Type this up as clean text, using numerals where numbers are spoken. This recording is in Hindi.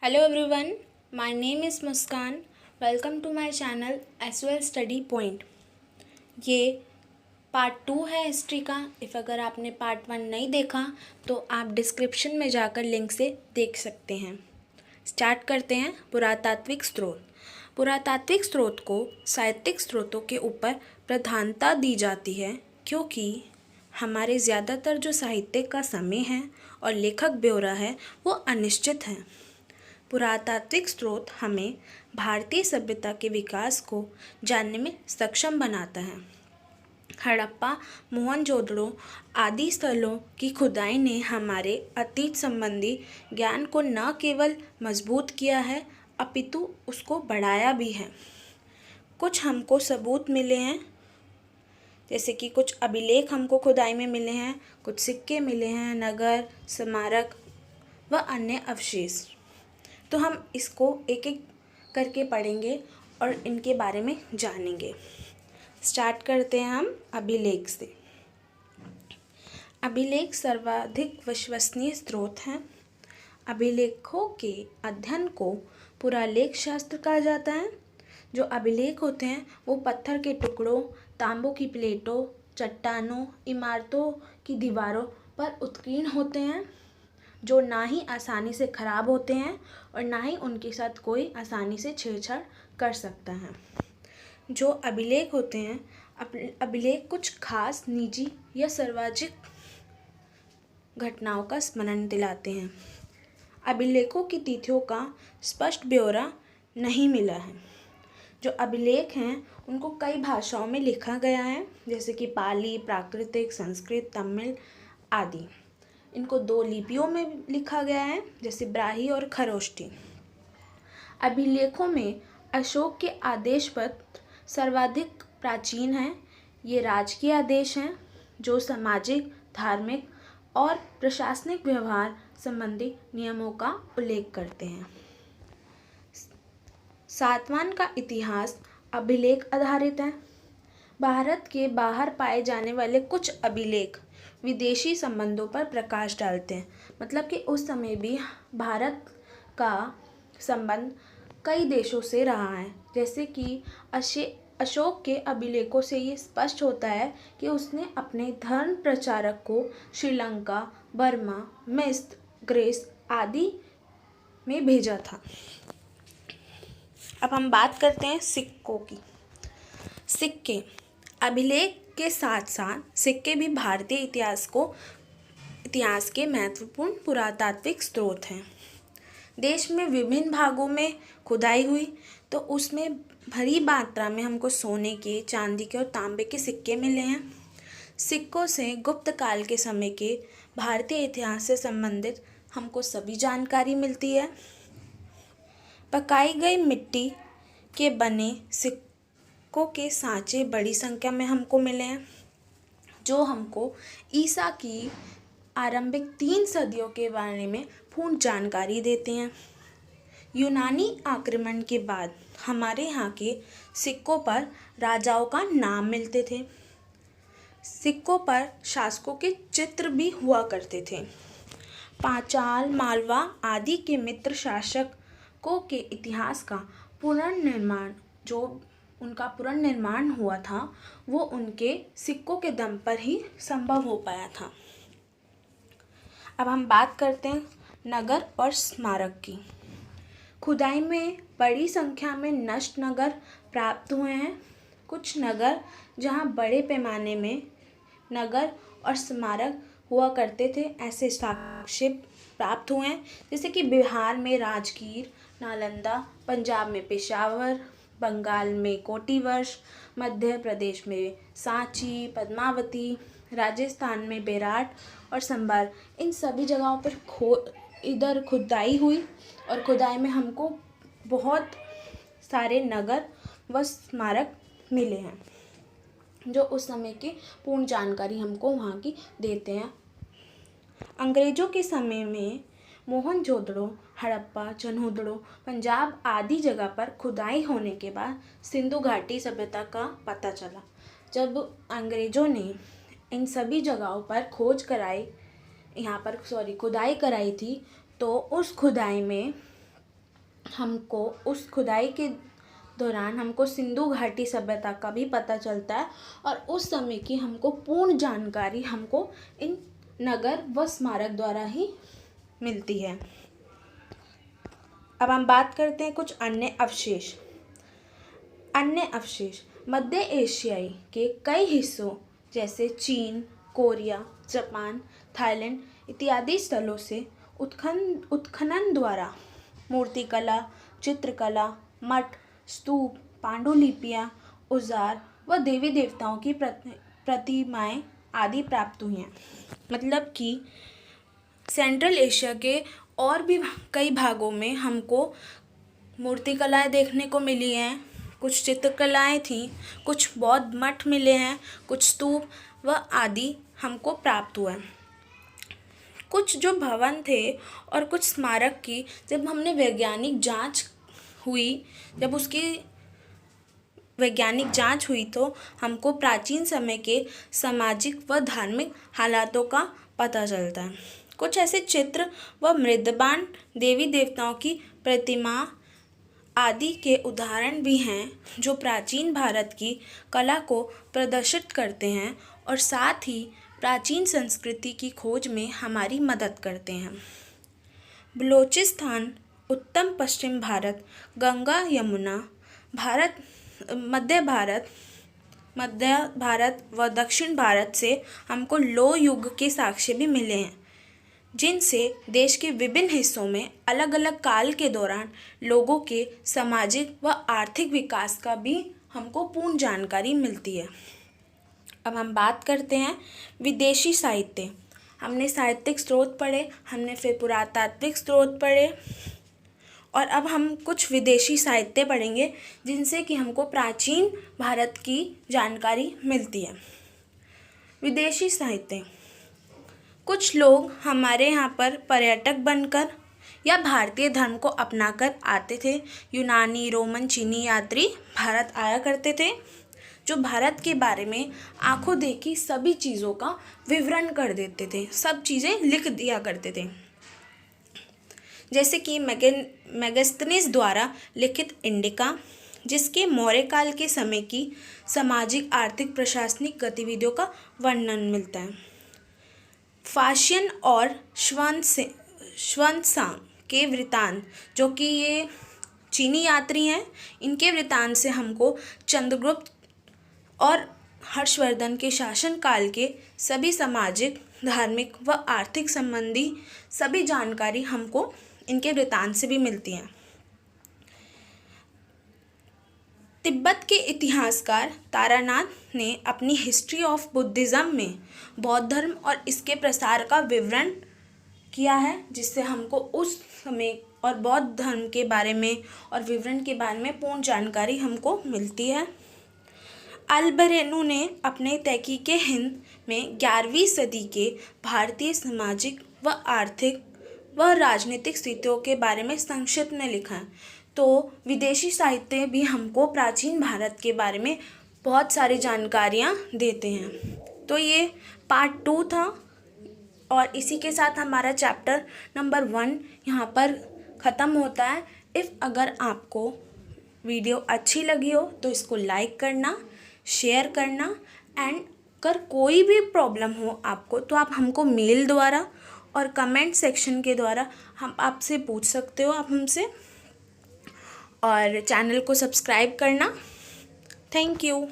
Hello everyone, my name is Muskan. Welcome to my channel SOL Study Point. ये पार्ट 2 है हिस्ट्री का। अगर आपने पार्ट 1 नहीं देखा तो आप डिस्क्रिप्शन में जाकर लिंक से देख सकते हैं। स्टार्ट करते हैं। पुरातात्विक स्रोत। पुरातात्विक स्रोत को साहित्यिक स्रोतों के ऊपर प्रधानता दी जाती है क्योंकि हमारे ज़्यादातर जो साहित्य का समय है और लेखक ब्यौरा है वो अनिश्चित है। पुरातात्विक स्रोत हमें भारतीय सभ्यता के विकास को जानने में सक्षम बनाता है। हड़प्पा, मोहनजोदड़ो आदि स्थलों की खुदाई ने हमारे अतीत संबंधी ज्ञान को न केवल मजबूत किया है अपितु उसको बढ़ाया भी है। कुछ हमको सबूत मिले हैं, जैसे कि कुछ अभिलेख हमको खुदाई में मिले हैं, कुछ सिक्के मिले हैं, नगर, स्मारक व अन्य अवशेष। तो हम इसको एक एक करके पढ़ेंगे और इनके बारे में जानेंगे। स्टार्ट करते हैं हम अभिलेख से। अभिलेख सर्वाधिक विश्वसनीय स्रोत हैं। अभिलेखों के अध्ययन को पुरालेख शास्त्र कहा जाता है। जो अभिलेख होते हैं वो पत्थर के टुकड़ों, तांबों की प्लेटों, चट्टानों, इमारतों की दीवारों पर उत्कीर्ण होते हैं, जो ना ही आसानी से ख़राब होते हैं और ना ही उनके साथ कोई आसानी से छेड़छाड़ कर सकता है। जो अभिलेख होते हैं, अभिलेख कुछ खास, निजी या सार्वजनिक घटनाओं का स्मरण दिलाते हैं। अभिलेखों की तिथियों का स्पष्ट ब्यौरा नहीं मिला है। जो अभिलेख हैं उनको कई भाषाओं में लिखा गया है, जैसे कि पाली, प्राकृतिक, संस्कृत, तमिल आदि। इनको 2 लिपियों में लिखा गया है, जैसे ब्राही और खरोष्टी। अभिलेखों में अशोक के आदेश पत्र सर्वाधिक प्राचीन हैं। ये राजकीय आदेश हैं जो सामाजिक, धार्मिक और प्रशासनिक व्यवहार संबंधी नियमों का उल्लेख करते हैं। सातवाहन का इतिहास अभिलेख आधारित है। भारत के बाहर पाए जाने वाले कुछ अभिलेख विदेशी संबंधों पर प्रकाश डालते हैं। मतलब कि उस समय भी भारत का संबंध कई देशों से रहा है। जैसे कि अशोक के अभिलेखों से ये स्पष्ट होता है कि उसने अपने धर्म प्रचारक को श्रीलंका, बर्मा, मिस्र, ग्रीस आदि में भेजा था। अब हम बात करते हैं सिक्कों की। सिक्के अभिलेख के साथ साथ सिक्के भी भारतीय इतिहास के महत्वपूर्ण पुरातात्विक स्रोत हैं। देश में विभिन्न भागों में खुदाई हुई तो उसमें भारी मात्रा में हमको सोने के, चांदी के और तांबे के सिक्के मिले हैं। सिक्कों से गुप्त काल के समय के भारतीय इतिहास से संबंधित हमको सभी जानकारी मिलती है। पकाई गई मिट्टी के बने सिक्कों के सांचे बड़ी संख्या में हमको मिले हैं, जो हमको ईसा की आरंभिक 3 सदियों के बारे में पूर्ण जानकारी देते हैं। यूनानी आक्रमण के बाद हमारे यहाँ के सिक्कों पर राजाओं का नाम मिलते थे। सिक्कों पर शासकों के चित्र भी हुआ करते थे। पांचाल, मालवा आदि के मित्र शासकों के इतिहास का पुनर्निर्माण हुआ था, वो उनके सिक्कों के दम पर ही संभव हो पाया था। अब हम बात करते हैं नगर और स्मारक की। खुदाई में बड़ी संख्या में नष्ट नगर प्राप्त हुए हैं। कुछ नगर जहां बड़े पैमाने में नगर और स्मारक हुआ करते थे, ऐसे साक्ष्य प्राप्त हुए हैं, जैसे कि बिहार में राजगीर, नालंदा, पंजाब में पेशावर, बंगाल में कोटीवर्ष, मध्य प्रदेश में सांची, पद्मावती, राजस्थान में बेराट और संभार। इन सभी जगहों पर इधर खुदाई हुई और खुदाई में हमको बहुत सारे नगर व स्मारक मिले हैं, जो उस समय की पूर्ण जानकारी हमको वहाँ की देते हैं। अंग्रेजों के समय में मोहनजोदड़ो, हड़प्पा, जनोदड़ो, पंजाब आदि जगह पर खुदाई होने के बाद सिंधु घाटी सभ्यता का पता चला। जब अंग्रेजों ने इन सभी जगहों पर खुदाई कराई थी, तो उस खुदाई में हमको उस खुदाई के दौरान हमको सिंधु घाटी सभ्यता का भी पता चलता है और उस समय की हमको पूर्ण जानकारी हमको इन नगर व स्मारक द्वारा ही मिलती है। अब हम बात करते हैं कुछ अन्य अवशेष। मध्य एशियाई के कई हिस्सों जैसे चीन, कोरिया, जापान, थाईलैंड इत्यादि स्थलों से उत्खनन द्वारा मूर्तिकला, चित्रकला, मठ, स्तूप, पांडुलिपियां, औजार व देवी देवताओं की प्रतिमाएं आदि प्राप्त हुई हैं। मतलब कि सेंट्रल एशिया के और भी कई भागों में हमको मूर्तिकलाएं देखने को मिली हैं, कुछ चित्रकलाएं थीं, कुछ बौद्ध मठ मिले हैं, कुछ स्तूप व आदि हमको प्राप्त हुआ है। कुछ जो भवन थे और कुछ स्मारक की जब हमने वैज्ञानिक जांच हुई तो हमको प्राचीन समय के सामाजिक व धार्मिक हालातों का पता चलता है। कुछ ऐसे चित्र व मृदबान देवी देवताओं की प्रतिमा आदि के उदाहरण भी हैं जो प्राचीन भारत की कला को प्रदर्शित करते हैं और साथ ही प्राचीन संस्कृति की खोज में हमारी मदद करते हैं। बलूचिस्तान, उत्तर पश्चिम भारत, गंगा यमुना मध्य भारत व दक्षिण भारत से हमको लौह युग के साक्ष्य भी मिले हैं, जिनसे देश के विभिन्न हिस्सों में अलग अलग काल के दौरान लोगों के सामाजिक व आर्थिक विकास का भी हमको पूर्ण जानकारी मिलती है। अब हम बात करते हैं विदेशी साहित्य। हमने साहित्यिक स्रोत पढ़े, हमने फिर पुरातात्विक स्रोत पढ़े और अब हम कुछ विदेशी साहित्य पढ़ेंगे जिनसे कि हमको प्राचीन भारत की जानकारी मिलती है। विदेशी साहित्य, कुछ लोग हमारे यहाँ पर पर्यटक बनकर या भारतीय धर्म को अपनाकर आते थे। यूनानी, रोमन, चीनी यात्री भारत आया करते थे जो भारत के बारे में आंखों देखी सभी चीज़ों का विवरण कर देते थे, सब चीज़ें लिख दिया करते थे। जैसे कि मेगास्थनीज द्वारा लिखित इंडिका, जिसके मौर्य काल के समय की सामाजिक, आर्थिक, प्रशासनिक गतिविधियों का वर्णन मिलता है। फाशियन और श्वनसांग के वृत्तांत, जो कि ये चीनी यात्री हैं, इनके वृत्तांत से हमको चंद्रगुप्त और हर्षवर्धन के शासनकाल के सभी सामाजिक, धार्मिक व आर्थिक संबंधी सभी जानकारी हमको इनके वृत्तांत से भी मिलती हैं। तिब्बत के इतिहासकार तारानाथ ने अपनी हिस्ट्री ऑफ बुद्धिज़्म में बौद्ध धर्म और इसके प्रसार का विवरण किया है, जिससे हमको उस समय और बौद्ध धर्म के बारे में और विवरण के बारे में पूर्ण जानकारी हमको मिलती है। अल-बरेनू ने अपने तहकीके हिंद में 11वीं सदी के भारतीय सामाजिक व आर्थिक व राजनीतिक स्थितियों के बारे में संक्षिप्त में लिखा है। तो विदेशी साहित्य भी हमको प्राचीन भारत के बारे में बहुत सारी जानकारियाँ देते हैं। तो ये पार्ट 2 था और इसी के साथ हमारा चैप्टर नंबर 1 यहाँ पर ख़त्म होता है। अगर आपको वीडियो अच्छी लगी हो तो इसको लाइक करना, शेयर करना एंड अगर कोई भी प्रॉब्लम हो आपको तो आप हमको मेल द्वारा और कमेंट सेक्शन के द्वारा हम आपसे पूछ सकते हो, आप हमसे, और चैनल को सब्सक्राइब करना। Thank you.